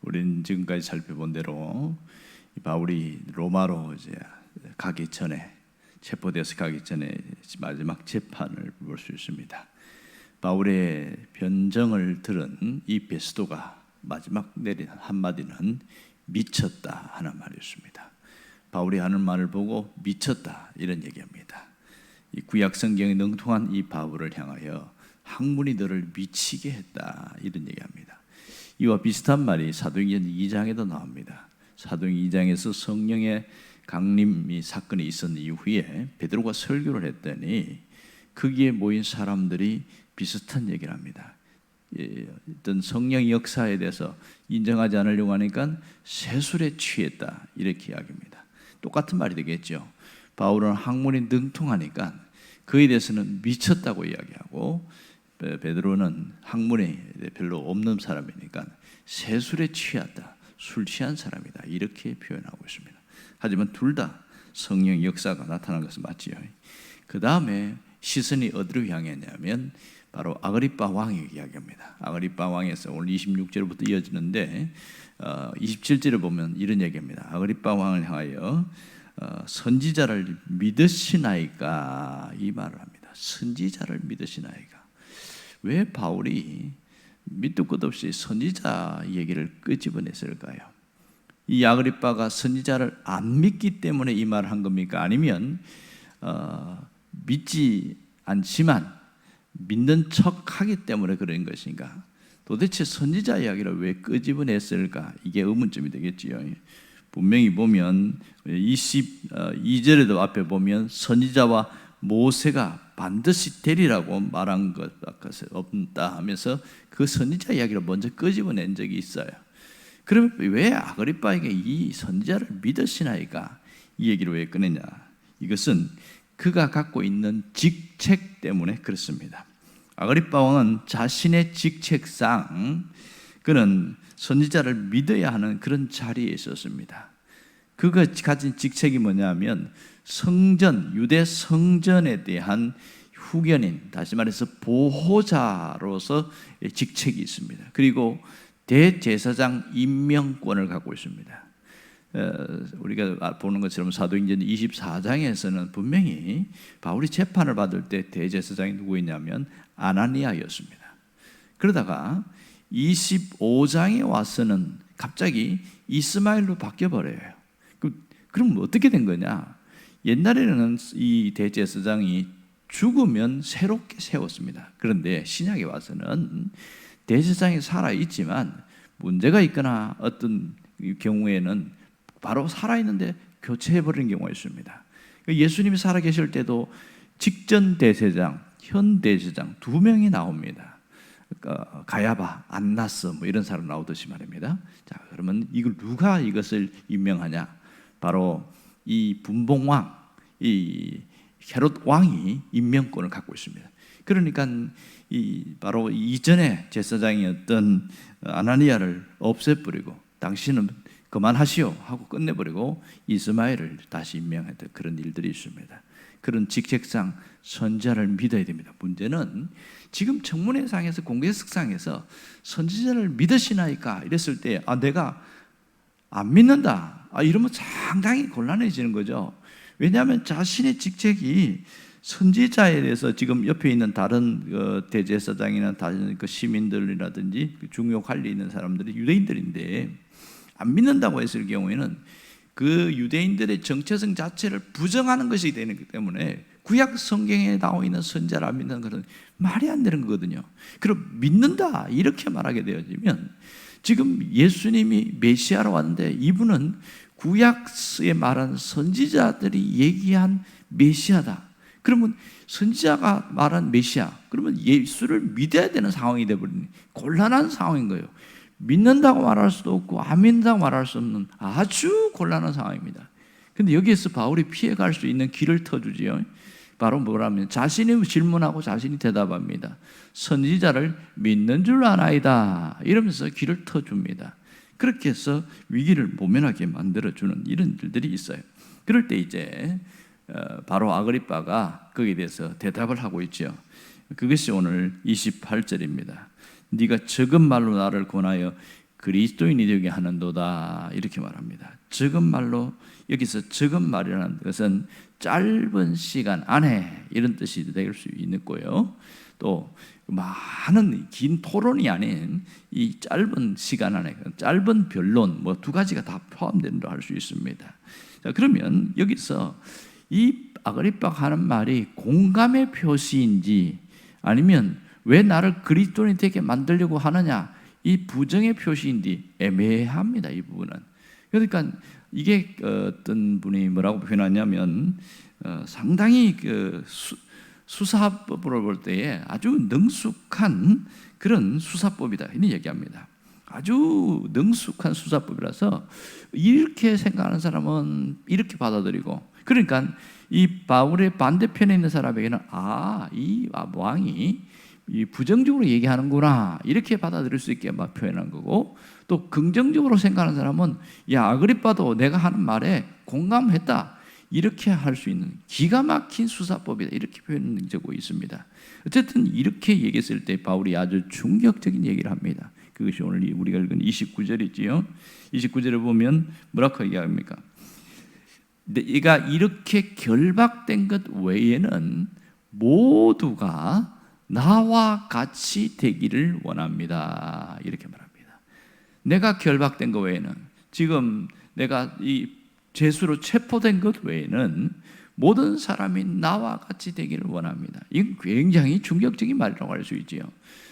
우리는 지금까지 살펴본 대로 바울이 로마로 이제 가기 전에, 체포돼서 가기 전에 마지막 재판을 볼 수 있습니다. 바울의 변정을 들은 이 베스도가 마지막 내린 한마디는 미쳤다 하는 말이었습니다. 바울이 하는 말을 보고 미쳤다 이런 얘기합니다. 이 구약 성경에 능통한 이 바울을 향하여 학문이 너를 미치게 했다 이런 얘기합니다. 이와 비슷한 말이 사도행전 2장에도 나옵니다. 사도행 2장에서 성령의 강림이 사건이 있었는 이후에 베드로가 설교를 했더니 거기에 모인 사람들이 비슷한 얘기를 합니다. 어떤 성령 역사에 대해서 인정하지 않으려고 하니까 세술에 취했다 이렇게 이야기합니다. 똑같은 말이 되겠죠. 바울은 학문이 능통하니까 그에 대해서는 미쳤다고 이야기하고, 베드로는 학문이 별로 없는 사람이니까 세술에 취했다, 술 취한 사람이다 이렇게 표현하고 있습니다. 하지만 둘 다 성령 역사가 나타난 것은 맞지요. 그 다음에 시선이 어디로 향했냐면 바로 아그리빠 왕이 이야기합니다. 아그리빠 왕에서 오늘 26절부터 이어지는데 27절을 보면 이런 얘기입니다. 아그리빠 왕을 향하여 선지자를 믿으시나이까 이 말을 합니다. 선지자를 믿으시나이까. 왜 바울이 밑도 끝도 없이 선지자 얘기를 끄집어냈을까요? 이 아그리빠가 선지자를 안 믿기 때문에 이 말을 한 겁니까? 아니면 믿지 않지만 믿는 척하기 때문에 그런 것인가? 도대체 선지자 이야기를 왜 끄집어냈을까? 이게 의문점이 되겠지요. 분명히 보면 22절에도 앞에 보면 선지자와 모세가 반드시 되리라고 말한 것 없다 하면서 그 선지자 이야기를 먼저 끄집어낸 적이 있어요. 그러면 왜 아그리빠에게 이 선지자를 믿으시나이까? 이 얘기를 왜 꺼내냐? 이것은 그가 갖고 있는 직책 때문에 그렇습니다. 아그리빠 왕은 자신의 직책상 그는 선지자를 믿어야 하는 그런 자리에 있었습니다. 그가 가진 직책이 뭐냐면 성전, 유대 성전에 대한 후견인, 다시 말해서 보호자로서 직책이 있습니다. 그리고 대제사장 임명권을 갖고 있습니다. 우리가 보는 것처럼 사도행전 24장에서는 분명히 바울이 재판을 받을 때 대제사장이 누구였냐면 아나니아였습니다. 그러다가 25장에 와서는 갑자기 이스마엘로 바뀌어버려요. 그럼 어떻게 된 거냐? 옛날에는 이 대제사장이 죽으면 새롭게 세웠습니다. 그런데 신약에 와서는 대제사장이 살아있지만 문제가 있거나 어떤 경우에는 바로 살아있는데 교체해버리는 경우가 있습니다. 예수님이 살아계실 때도 직전 대제사장, 현 대제사장 두 명이 나옵니다. 가야바, 안나스 뭐 이런 사람 나오듯이 말입니다. 자, 그러면 이걸 누가 이것을 임명하냐? 바로 이 분봉왕, 이 헤롯 왕이 임명권을 갖고 있습니다. 그러니까 바로 이전에 제사장이었던 아나니아를 없애버리고 당신은 그만하시오 하고 끝내버리고 이스마엘을 다시 임명했던 그런 일들이 있습니다. 그런 직책상 선지자를 믿어야 됩니다. 문제는 지금 청문회상에서 공개석상에서 선지자를 믿으시나이까 이랬을 때 내가 안 믿는다 이러면 상당히 곤란해지는 거죠. 왜냐하면 자신의 직책이 선지자에 대해서 지금 옆에 있는 다른 대제사장이나 다른 시민들이라든지 중요 관리 있는 사람들이 유대인들인데 안 믿는다고 했을 경우에는 그 유대인들의 정체성 자체를 부정하는 것이 되기 때문에 구약 성경에 나와 있는 선지자를 안 믿는 것은 말이 안 되는 거거든요. 그럼 믿는다 이렇게 말하게 되어지면 지금 예수님이 메시아로 왔는데 이분은 구약에 말한 선지자들이 얘기한 메시아다. 그러면 선지자가 말한 메시아, 그러면 예수를 믿어야 되는 상황이 되어버리는 곤란한 상황인 거예요. 믿는다고 말할 수도 없고 안 믿는다고 말할 수 없는 아주 곤란한 상황입니다. 그런데 여기에서 바울이 피해갈 수 있는 길을 터주지요. 바로 뭐라면 자신이 질문하고 자신이 대답합니다. 선지자를 믿는 줄 아나이다 이러면서 길을 터줍니다. 그렇게 해서 위기를 모면하게 만들어주는 이런 일들이 있어요. 그럴 때 이제 바로 아그리빠가 거기에 대해서 대답을 하고 있죠. 그것이 오늘 28절입니다. 네가 적은 말로 나를 권하여 그리스도인이 되게 하는도다 이렇게 말합니다. 적은 말로 여기서 적은 말이라는 것은 짧은 시간 안에 이런 뜻이 될 수 있고요. 또 많은 긴 토론이 아닌 이 짧은 시간 안에 짧은 변론 뭐 두 가지가 다 포함된다고 할 수 있습니다. 자, 그러면 여기서 이 아그리빠가 하는 말이 공감의 표시인지 아니면 왜 나를 그리스도인이 되게 만들려고 하느냐 이 부정의 표시인지 애매합니다. 이 부분은. 그러니까 이게 어떤 분이 뭐라고 표현하냐면 상당히 수사법으로 볼 때에 아주 능숙한 그런 수사법이다 이런 얘기합니다. 아주 능숙한 수사법이라서 이렇게 생각하는 사람은 이렇게 받아들이고, 그러니까 이 바울의 반대편에 있는 사람에게는 이 왕이 이 부정적으로 얘기하는구나 이렇게 받아들일 수 있게 막 표현한 거고, 또 긍정적으로 생각하는 사람은 야 아그리빠도 내가 하는 말에 공감했다 이렇게 할 수 있는 기가 막힌 수사법이다 이렇게 표현되고 있습니다. 어쨌든 이렇게 얘기했을 때 바울이 아주 충격적인 얘기를 합니다. 그것이 오늘 우리가 읽은 29절이지요. 29절에 보면 뭐라고 얘기합니까? 내가 이렇게 결박된 것 외에는 모두가 나와 같이 되기를 원합니다. 이렇게 말합니다. 내가 결박된 것 외에는, 지금 내가 이 죄수로 체포된 것 외에는 모든 사람이 나와 같이 되기를 원합니다. 이건 굉장히 충격적인 말이라고 할 수 있지요.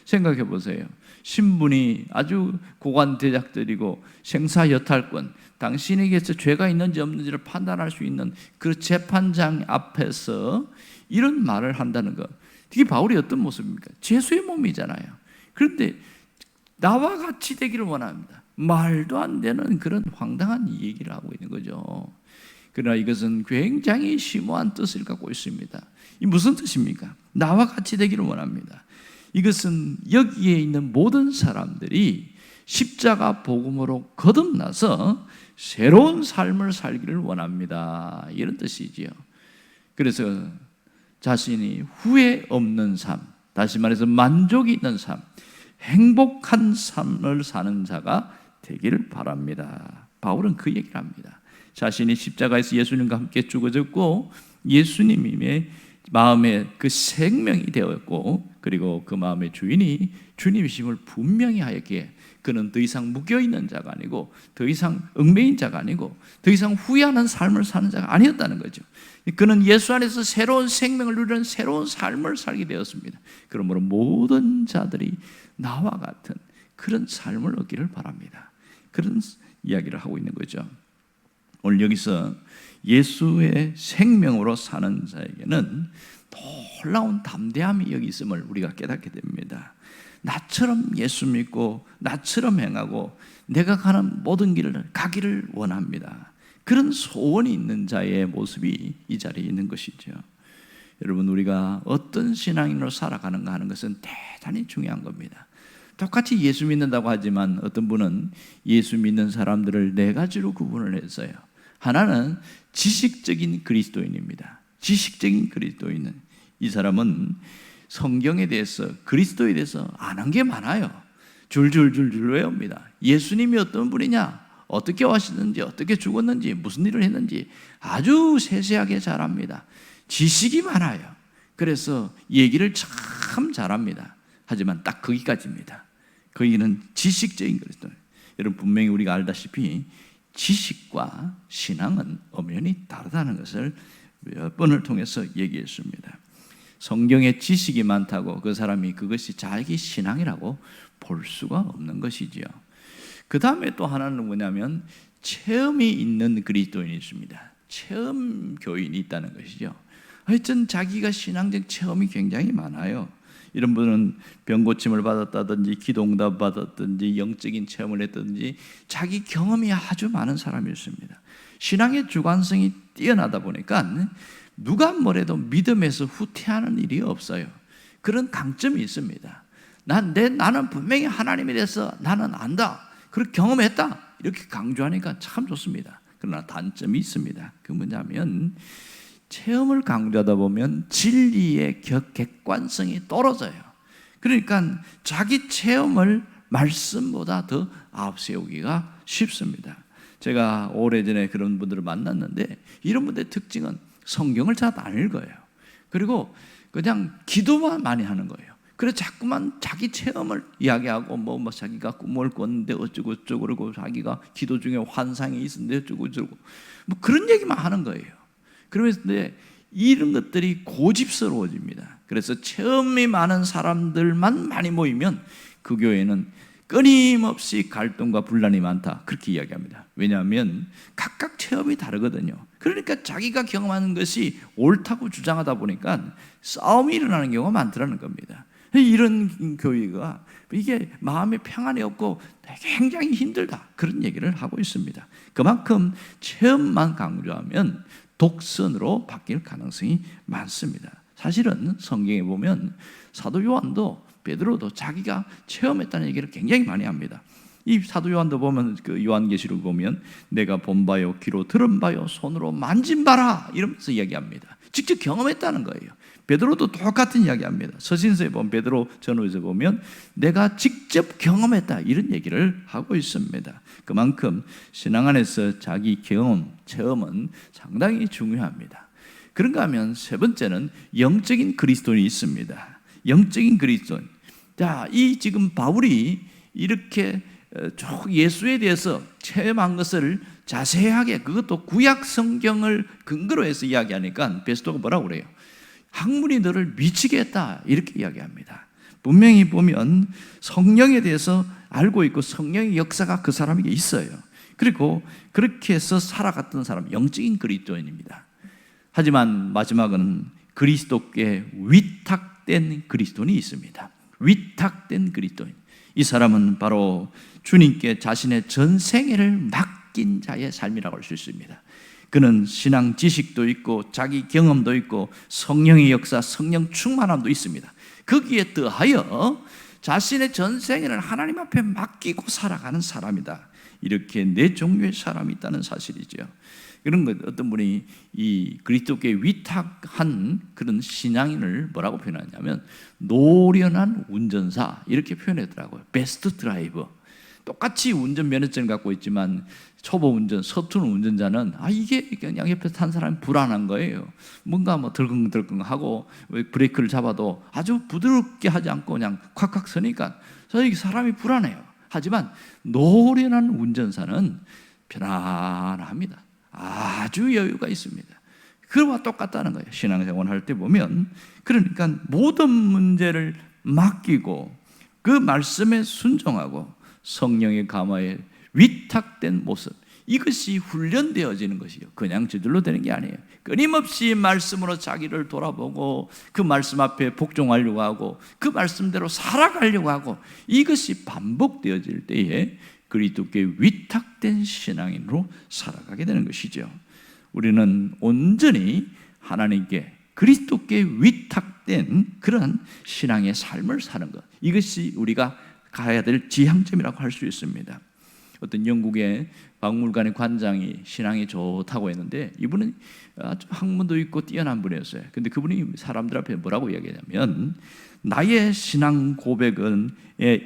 생각해 보세요. 신분이 아주 고관 대작들이고 생사여탈권, 당신에게서 죄가 있는지 없는지를 판단할 수 있는 그 재판장 앞에서 이런 말을 한다는 것, 이게 바울이 어떤 모습입니까? 죄수의 몸이잖아요. 그런데 나와 같이 되기를 원합니다. 말도 안 되는 그런 황당한 얘기를 하고 있는 거죠. 그러나 이것은 굉장히 심오한 뜻을 갖고 있습니다. 이 무슨 뜻입니까? 나와 같이 되기를 원합니다. 이것은 여기에 있는 모든 사람들이 십자가 복음으로 거듭나서 새로운 삶을 살기를 원합니다. 이런 뜻이지요. 그래서 자신이 후회 없는 삶, 다시 말해서 만족이 있는 삶, 행복한 삶을 사는 자가 되기를 바랍니다. 바울은 그 얘기를 합니다. 자신이 십자가에서 예수님과 함께 죽어졌고 예수님의 마음에 그 생명이 되었고, 그리고 그 마음의 주인이 주님이심을 분명히 하였기에 그는 더 이상 묶여있는 자가 아니고, 더 이상 얽매인 자가 아니고, 더 이상 후회하는 삶을 사는 자가 아니었다는 거죠. 그는 예수 안에서 새로운 생명을 누리는 새로운 삶을 살게 되었습니다. 그러므로 모든 자들이 나와 같은 그런 삶을 얻기를 바랍니다. 그런 이야기를 하고 있는 거죠. 오늘 여기서 예수의 생명으로 사는 자에게는 놀라운 담대함이 여기 있음을 우리가 깨닫게 됩니다. 나처럼 예수 믿고 나처럼 행하고 내가 가는 모든 길을 가기를 원합니다. 그런 소원이 있는 자의 모습이 이 자리에 있는 것이죠. 여러분, 우리가 어떤 신앙인으로 살아가는가 하는 것은 대단히 중요한 겁니다. 똑같이 예수 믿는다고 하지만 어떤 분은 예수 믿는 사람들을 네 가지로 구분을 했어요. 하나는 지식적인 그리스도인입니다. 지식적인 그리스도인은, 이 사람은 성경에 대해서, 그리스도에 대해서 아는 게 많아요. 줄줄줄줄 외웁니다. 예수님이 어떤 분이냐, 어떻게 왔는지, 어떻게 죽었는지, 무슨 일을 했는지 아주 세세하게 잘 압니다. 지식이 많아요. 그래서 얘기를 참 잘합니다. 하지만 딱 거기까지입니다. 거기는 지식적인 그리스도. 여러분, 분명히 우리가 알다시피 지식과 신앙은 엄연히 다르다는 것을 몇 번을 통해서 얘기했습니다. 성경에 지식이 많다고 그 사람이 그것이 자기 신앙이라고 볼 수가 없는 것이지요. 그 다음에 또 하나는 뭐냐면 체험이 있는 그리스도인이 있습니다. 체험 교인이 있다는 것이죠. 하여튼 자기가 신앙적 체험이 굉장히 많아요. 이런 분은 병고침을 받았다든지 기도응답 받았든지 영적인 체험을 했든지 자기 경험이 아주 많은 사람이었습니다. 신앙의 주관성이 뛰어나다 보니까 누가 뭐래도 믿음에서 후퇴하는 일이 없어요. 그런 강점이 있습니다. 나는 분명히 하나님에 대해서 나는 안다, 그렇게 경험했다, 이렇게 강조하니까 참 좋습니다. 그러나 단점이 있습니다. 그 뭐냐면 체험을 강조하다 보면 진리의 객관성이 떨어져요. 그러니까 자기 체험을 말씀보다 더 앞세우기가 쉽습니다. 제가 오래전에 그런 분들을 만났는데 이런 분들의 특징은 성경을 잘 안 읽어요. 그리고 그냥 기도만 많이 하는 거예요. 그래서 자꾸만 자기 체험을 이야기하고 뭐 자기가 꿈을 꿨는데 어쩌고 저쩌고 그러고 자기가 기도 중에 환상이 있었는데 어쩌고 저쩌고 뭐 그런 얘기만 하는 거예요. 그러면서 이런 것들이 고집스러워집니다. 그래서 체험이 많은 사람들만 많이 모이면 그 교회는 끊임없이 갈등과 분란이 많다, 그렇게 이야기합니다. 왜냐하면 각각 체험이 다르거든요. 그러니까 자기가 경험하는 것이 옳다고 주장하다 보니까 싸움이 일어나는 경우가 많더라는 겁니다. 이런 교회가 이게 마음에 평안이 없고 굉장히 힘들다, 그런 얘기를 하고 있습니다. 그만큼 체험만 강조하면 독선으로 바뀔 가능성이 많습니다. 사실은 성경에 보면 사도 요한도 베드로도 자기가 체험했다는 얘기를 굉장히 많이 합니다. 이 사도 요한도 보면 그 요한계시록 보면 내가 본 바요, 귀로 들은 바요, 손으로 만진 바라 이러면서 이야기합니다. 직접 경험했다는 거예요. 베드로도 똑같은 이야기합니다. 서신서에 보면 베드로 전후에서 보면 내가 직접 경험했다 이런 얘기를 하고 있습니다. 그만큼 신앙 안에서 자기 경험, 체험은 상당히 중요합니다. 그런가 하면 세 번째는 영적인 그리스도인이 있습니다. 영적인 그리스도인. 자, 이 지금 바울이 이렇게 쭉 예수에 대해서 체험한 것을 자세하게, 그것도 구약 성경을 근거로 해서 이야기하니까 베스토가 뭐라고 그래요? 학문이 너를 미치게 했다, 이렇게 이야기합니다. 분명히 보면 성령에 대해서 알고 있고 성령의 역사가 그 사람에게 있어요. 그리고 그렇게 해서 살아갔던 사람, 영적인 그리스도인입니다. 하지만 마지막은 그리스도께 위탁된 그리스도인이 있습니다. 위탁된 그리스도인. 이 사람은 바로 주님께 자신의 전생애를 맡긴 자의 삶이라고 할 수 있습니다. 그는 신앙 지식도 있고 자기 경험도 있고 성령의 역사, 성령 충만함도 있습니다. 거기에 더하여 자신의 전생애를 하나님 앞에 맡기고 살아가는 사람이다. 이렇게 네 종류의 사람이 있다는 사실이죠. 그런 것, 어떤 분이 이 그리스도께 위탁한 그런 신앙인을 뭐라고 표현하냐면 노련한 운전사, 이렇게 표현하더라고요. 베스트 드라이버. 똑같이 운전 면허증을 갖고 있지만 초보 운전, 서투른 운전자는 이게 그냥 옆에 탄 사람이 불안한 거예요. 뭔가 뭐 덜컹덜컹하고 브레이크를 잡아도 아주 부드럽게 하지 않고 그냥 콱콱 서니까 이 사람이 불안해요. 하지만 노련한 운전사는 편안합니다. 아주 여유가 있습니다. 그와 똑같다는 거예요. 신앙생활 할 때 보면, 그러니까 모든 문제를 맡기고 그 말씀에 순종하고 성령의 감화에 위탁된 모습, 이것이 훈련되어지는 것이요, 그냥 저절로 되는 게 아니에요. 끊임없이 말씀으로 자기를 돌아보고 그 말씀 앞에 복종하려고 하고 그 말씀대로 살아가려고 하고, 이것이 반복되어질 때에 그리스도께 위탁된 신앙인으로 살아가게 되는 것이죠. 우리는 온전히 하나님께, 그리스도께 위탁된 그런 신앙의 삶을 사는 것, 이것이 우리가 가야 될 지향점이라고 할 수 있습니다. 어떤 영국의 박물관의 관장이 신앙이 좋다고 했는데, 이분은 아주 학문도 있고 뛰어난 분이었어요. 근데 그분이 사람들 앞에 뭐라고 이야기하냐면, 나의 신앙 고백은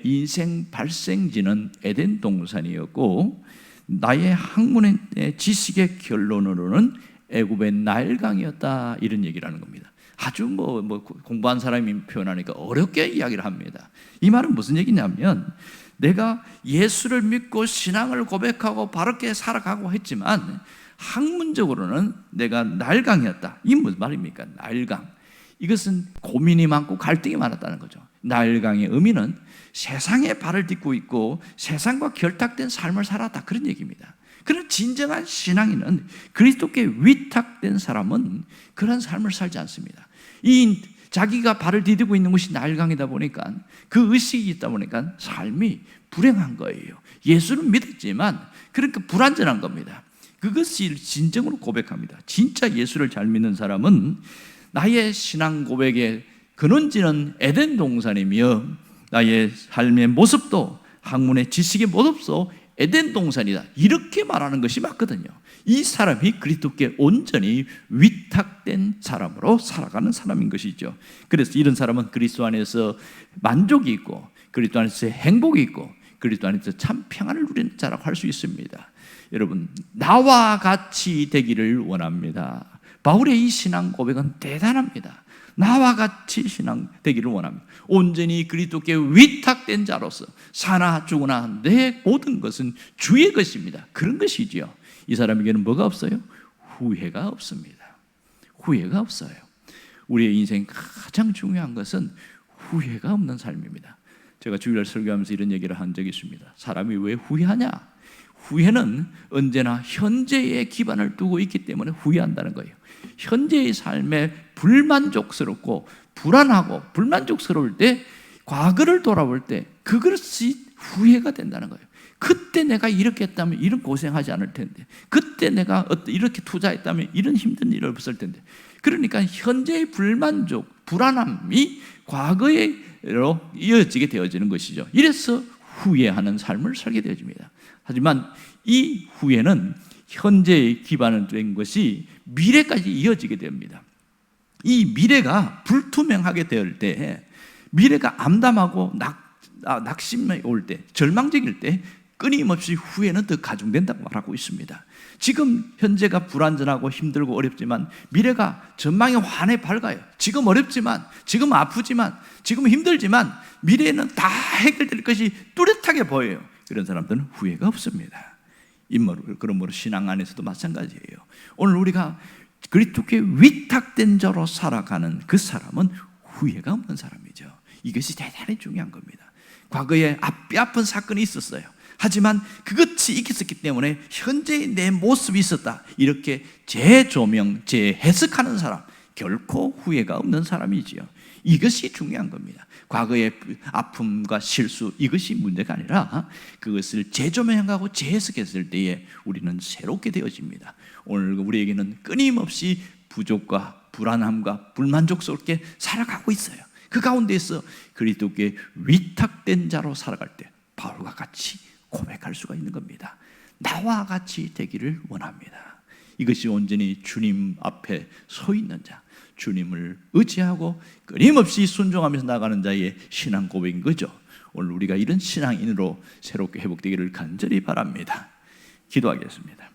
인생 발생지는 에덴 동산이었고 나의 학문의 지식의 결론으로는 애굽의 나일강이었다, 이런 얘기를 하는 겁니다. 아주 뭐 공부한 사람이 표현하니까 어렵게 이야기를 합니다. 이 말은 무슨 얘기냐면, 내가 예수를 믿고 신앙을 고백하고 바르게 살아가고 했지만 학문적으로는 내가 나일강이었다. 이게 무슨 말입니까? 나일강. 이것은 고민이 많고 갈등이 많았다는 거죠. 나일강의 의미는 세상에 발을 딛고 있고 세상과 결탁된 삶을 살았다, 그런 얘기입니다. 그런 진정한 신앙인은, 그리스도께 위탁된 사람은 그런 삶을 살지 않습니다. 이 자기가 발을 디디고 있는 것이 나일강이다 보니까, 그 의식이 있다 보니까 삶이 불행한 거예요. 예수를 믿었지만 그러니까 불완전한 겁니다. 그것이 진정으로 고백합니다. 진짜 예수를 잘 믿는 사람은 나의 신앙 고백의 근원지는 에덴 동산이며 나의 삶의 모습도, 학문의 지식의 모습도 에덴 동산이다, 이렇게 말하는 것이 맞거든요. 이 사람이 그리스도께 온전히 위탁된 사람으로 살아가는 사람인 것이죠. 그래서 이런 사람은 그리스도 안에서 만족이 있고, 그리스도 안에서 행복이 있고, 그리스도 안에서 참 평안을 누리는 자라고 할 수 있습니다. 여러분, 나와 같이 되기를 원합니다. 바울의 이 신앙 고백은 대단합니다. 나와 같이 신앙 되기를 원합니다. 온전히 그리스도께 위탁된 자로서 사나 죽으나 내 모든 것은 주의 것입니다. 그런 것이지요. 이 사람에게는 뭐가 없어요? 후회가 없습니다. 후회가 없어요. 우리의 인생 가장 중요한 것은 후회가 없는 삶입니다. 제가 주일날 설교하면서 이런 얘기를 한 적이 있습니다. 사람이 왜 후회하냐? 후회는 언제나 현재의 기반을 두고 있기 때문에 후회한다는 거예요. 현재의 삶에 불만족스럽고 불안하고 불만족스러울 때, 과거를 돌아볼 때 그것이 후회가 된다는 거예요. 그때 내가 이렇게 했다면 이런 고생하지 않을 텐데, 그때 내가 이렇게 투자했다면 이런 힘든 일이 없을 텐데. 그러니까 현재의 불만족, 불안함이 과거로 이어지게 되어지는 것이죠. 이래서 후회하는 삶을 살게 되어집니다. 하지만 이 후회는 현재의 기반을 둔 것이 미래까지 이어지게 됩니다. 이 미래가 불투명하게 될 때, 미래가 암담하고 낙심이 올 때, 절망적일 때 끊임없이 후회는 더 가중된다고 말하고 있습니다. 지금 현재가 불안전하고 힘들고 어렵지만 미래가 전망이 환히 밝아요. 지금 어렵지만, 지금 아프지만, 지금 힘들지만 미래에는 다 해결될 것이 뚜렷하게 보여요. 그런 사람들은 후회가 없습니다. 그러므로 신앙 안에서도 마찬가지예요. 오늘 우리가 그리스도께 위탁된 자로 살아가는 그 사람은 후회가 없는 사람이죠. 이것이 대단히 중요한 겁니다. 과거에 뼈 아픈 사건이 있었어요. 하지만 그것이 있었기 때문에 현재의 내 모습이 있었다, 이렇게 재조명, 재해석하는 사람, 결코 후회가 없는 사람이지요. 이것이 중요한 겁니다. 과거의 아픔과 실수, 이것이 문제가 아니라 그것을 재조명하고 재해석했을 때에 우리는 새롭게 되어집니다. 오늘 우리에게는 끊임없이 부족과 불안함과 불만족스럽게 살아가고 있어요. 그 가운데서 그리스도께 위탁된 자로 살아갈 때 바울과 같이 고백할 수가 있는 겁니다. 나와 같이 되기를 원합니다. 이것이 온전히 주님 앞에 서 있는 자, 주님을 의지하고 끊임없이 순종하면서 나가는 자의 신앙 고백인 거죠. 오늘 우리가 이런 신앙인으로 새롭게 회복되기를 간절히 바랍니다. 기도하겠습니다.